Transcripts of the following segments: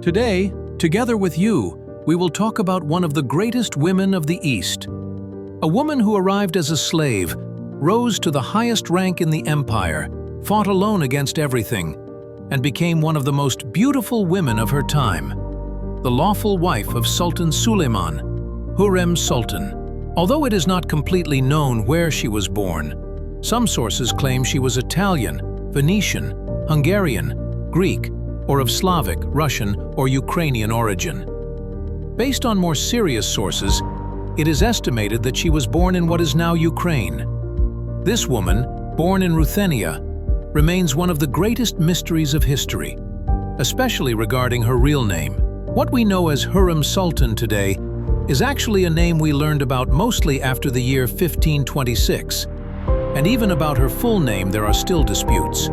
Today, together with you, we will talk about one of the greatest women of the East. A woman who arrived as a slave, rose to the highest rank in the empire, fought alone against everything, and became one of the most beautiful women of her time. The lawful wife of Sultan Suleiman, Hürrem Sultan. Although it is not completely known where she was born, some sources claim she was Italian, Venetian, Hungarian, Greek, or of Slavic, Russian, or Ukrainian origin. Based on more serious sources, it is estimated that she was born in what is now Ukraine. This woman, born in Ruthenia, remains one of the greatest mysteries of history, especially regarding her real name. What we know as Hürrem Sultan today is actually a name we learned about mostly after the year 1526, and even about her full name there are still disputes.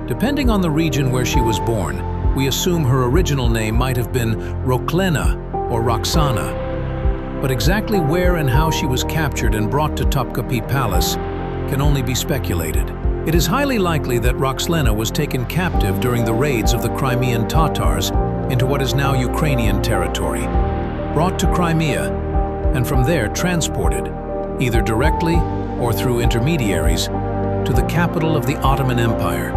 Depending on the region where she was born, we assume her original name might have been Roxelana or Roxana. But exactly where and how she was captured and brought to Topkapi Palace can only be speculated. It is highly likely that Roxelana was taken captive during the raids of the Crimean Tatars into what is now Ukrainian territory, brought to Crimea, and from there transported, either directly or through intermediaries, to the capital of the Ottoman Empire,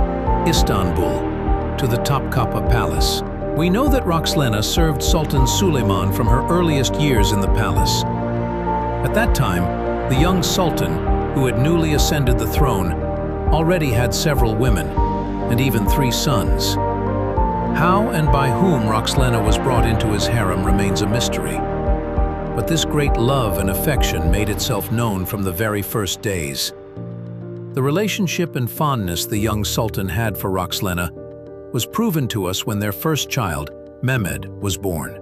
Istanbul, to the Topkapi Palace. We know that Roxelana served Sultan Suleiman from her earliest years in the palace. At that time, the young sultan, who had newly ascended the throne, already had several women, and even 3 sons. How and by whom Roxelana was brought into his harem remains a mystery. But this great love and affection made itself known from the very first days. The relationship and fondness the young sultan had for Roxelana was proven to us when their first child, Mehmed, was born.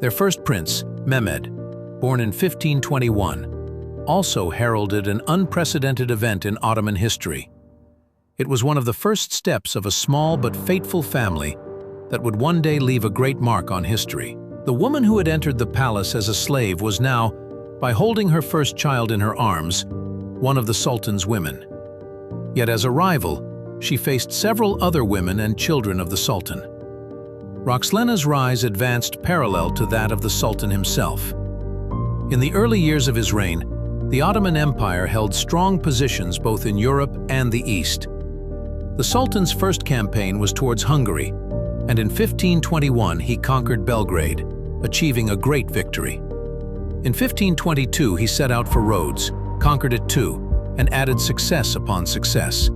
Their first prince, Mehmed, born in 1521, also heralded an unprecedented event in Ottoman history. It was one of the first steps of a small but fateful family that would one day leave a great mark on history. The woman who had entered the palace as a slave was now, by holding her first child in her arms, one of the sultan's women. Yet as a rival, she faced several other women and children of the sultan. Roxelana's rise advanced parallel to that of the sultan himself. In the early years of his reign, the Ottoman Empire held strong positions both in Europe and the East. The sultan's first campaign was towards Hungary, and in 1521 he conquered Belgrade, achieving a great victory. In 1522 he set out for Rhodes, conquered it too, and added success upon success.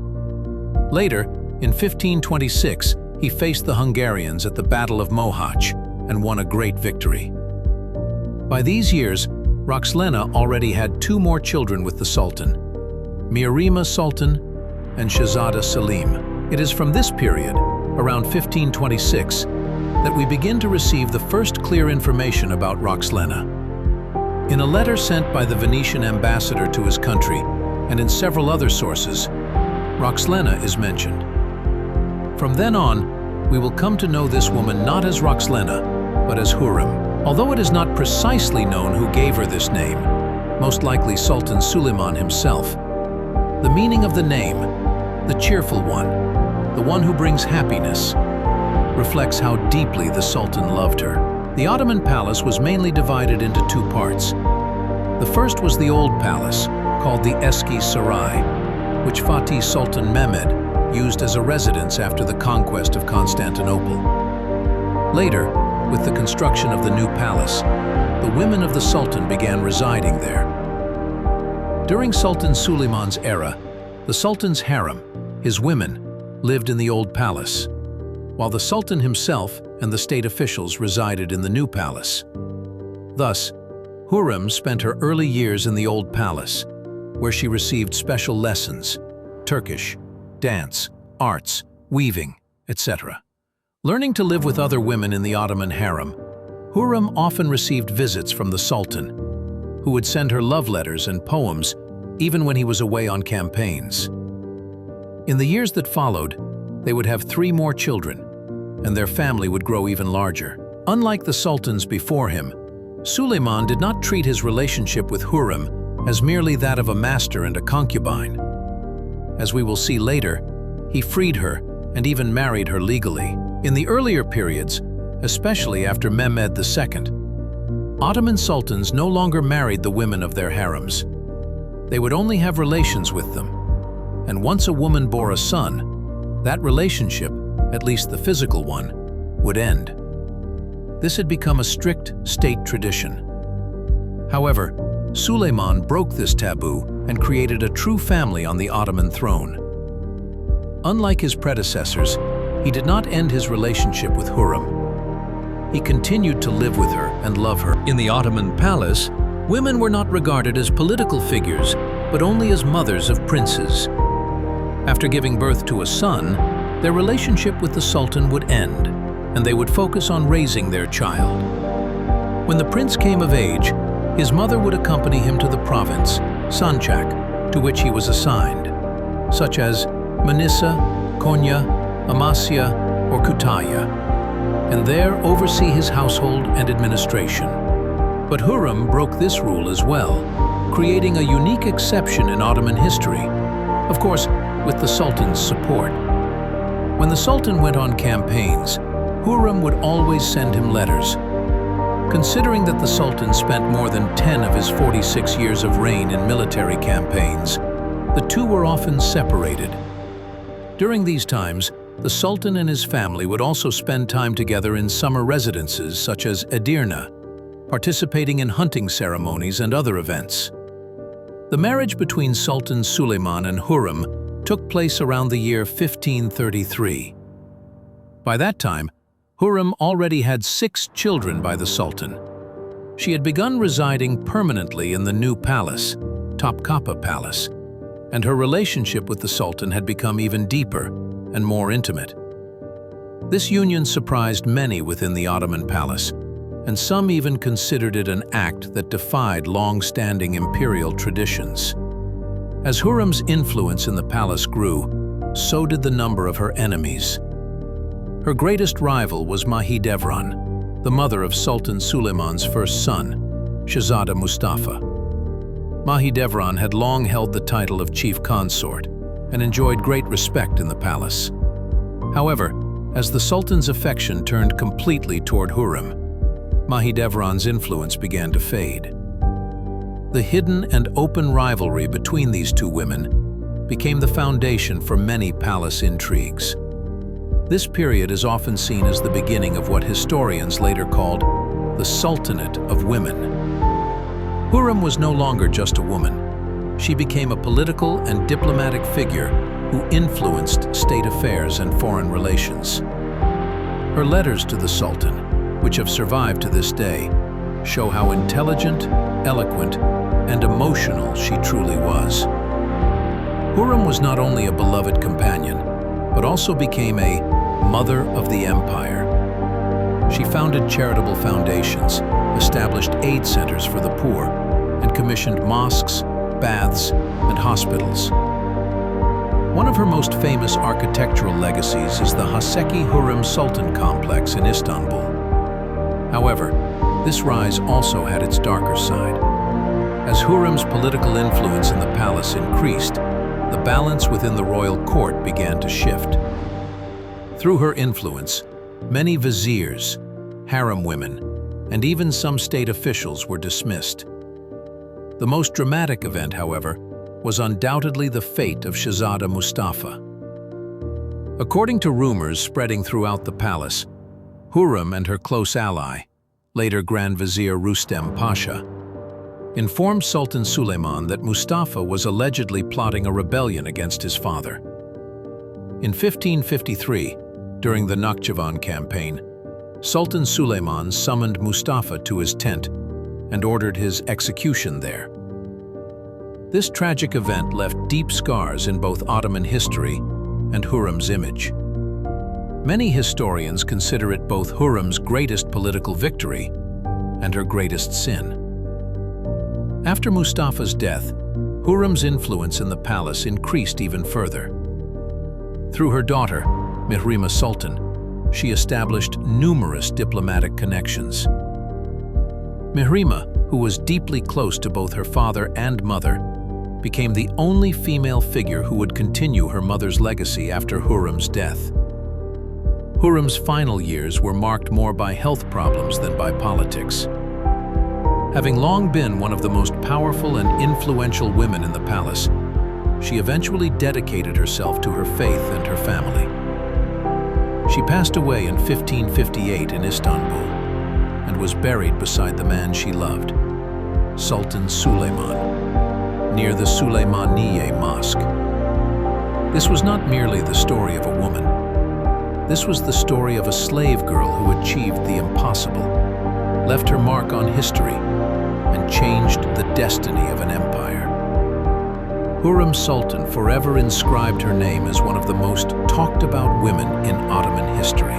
Later, in 1526, he faced the Hungarians at the Battle of Mohacs and won a great victory. By these years, Roxelana already had 2 more children with the Sultan, Hürrem Sultan and Shahzada Selim. It is from this period, around 1526, that we begin to receive the first clear information about Roxelana. In a letter sent by the Venetian ambassador to his country, and in several other sources, Roxelana is mentioned. From then on, we will come to know this woman not as Roxelana, but as Hürrem. Although it is not precisely known who gave her this name, most likely Sultan Suleiman himself, the meaning of the name, the cheerful one, the one who brings happiness, reflects how deeply the Sultan loved her. The Ottoman palace was mainly divided into 2 parts. The first was the Old Palace, called the Eski Saray, which Fatih Sultan Mehmed used as a residence after the conquest of Constantinople. Later, with the construction of the new palace, the women of the Sultan began residing there. During Sultan Suleiman's era, the Sultan's harem, his women, lived in the Old Palace, while the Sultan himself and the state officials resided in the new palace. Thus, Hürrem spent her early years in the Old Palace, where she received special lessons, Turkish, dance, arts, weaving, etc. Learning to live with other women in the Ottoman harem, Hürrem often received visits from the Sultan, who would send her love letters and poems even when he was away on campaigns. In the years that followed, they would have 3 more children, and their family would grow even larger. Unlike the sultans before him, Suleiman did not treat his relationship with Hürrem as merely that of a master and a concubine. As we will see later, he freed her and even married her legally. In the earlier periods, especially after Mehmed II. Ottoman sultans no longer married the women of their harems. They would only have relations with them. And once a woman bore a son, that relationship, at least the physical one, would end. This had become a strict state tradition. However, Suleiman broke this taboo and created a true family on the Ottoman throne. Unlike his predecessors, he did not end his relationship with Hürrem. He continued to live with her and love her. In the Ottoman palace, women were not regarded as political figures, but only as mothers of princes. After giving birth to a son, their relationship with the Sultan would end, and they would focus on raising their child. When the prince came of age, his mother would accompany him to the province, Sanchak, to which he was assigned, such as Manisa, Konya, Amasya, or Kütahya, and there oversee his household and administration. But Hürrem broke this rule as well, creating a unique exception in Ottoman history, of course, with the Sultan's support. When the Sultan went on campaigns, Hürrem would always send him letters. Considering that the Sultan spent more than 10 of his 46 years of reign in military campaigns, the two were often separated. During these times, the Sultan and his family would also spend time together in summer residences such as Edirne, participating in hunting ceremonies and other events. The marriage between Sultan Suleiman and Hürrem took place around the year 1533. By that time, Hürrem already had 6 children by the Sultan. She had begun residing permanently in the new palace, Topkapı Palace, and her relationship with the Sultan had become even deeper and more intimate. This union surprised many within the Ottoman palace, and some even considered it an act that defied long-standing imperial traditions. As Hürrem's influence in the palace grew, so did the number of her enemies. Her greatest rival was Mahidevran, the mother of Sultan Suleiman's first son, Shahzada Mustafa. Mahidevran had long held the title of chief consort and enjoyed great respect in the palace. However, as the Sultan's affection turned completely toward Hürrem, Mahidevran's influence began to fade. The hidden and open rivalry between these two women became the foundation for many palace intrigues. This period is often seen as the beginning of what historians later called the Sultanate of Women. Hürrem was no longer just a woman. She became a political and diplomatic figure who influenced state affairs and foreign relations. Her letters to the Sultan, which have survived to this day, show how intelligent, eloquent, and emotional she truly was. Hürrem was not only a beloved companion, but also became a mother of the empire. She founded charitable foundations, established aid centers for the poor, and commissioned mosques, baths, and hospitals. One of her most famous architectural legacies is the Haseki Hürrem Sultan complex in Istanbul. However, this rise also had its darker side. As Hürrem's political influence in the palace increased, the balance within the royal court began to shift. Through her influence, many viziers, harem women, and even some state officials were dismissed. The most dramatic event, however, was undoubtedly the fate of Shahzada Mustafa. According to rumors spreading throughout the palace, Hürrem and her close ally, later Grand Vizier Rustem Pasha, informed Sultan Suleiman that Mustafa was allegedly plotting a rebellion against his father. In 1553, during the Nakhchivan campaign, Sultan Suleiman summoned Mustafa to his tent and ordered his execution there. This tragic event left deep scars in both Ottoman history and Hürrem's image. Many historians consider it both Hürrem's greatest political victory and her greatest sin. After Mustafa's death, Hürrem's influence in the palace increased even further. Through her daughter, Hürrem Sultan, she established numerous diplomatic connections. Hürrem, who was deeply close to both her father and mother, became the only female figure who would continue her mother's legacy after Hürrem's death. Hürrem's final years were marked more by health problems than by politics. Having long been one of the most powerful and influential women in the palace, she eventually dedicated herself to her faith and her family. She passed away in 1558 in Istanbul and was buried beside the man she loved, Sultan Süleyman, near the Süleymaniye Mosque. This was not merely the story of a woman. This was the story of a slave girl who achieved the impossible, left her mark on history, and changed the destiny of an empire. Hürrem Sultan forever inscribed her name as one of the most talked about women in Ottoman history.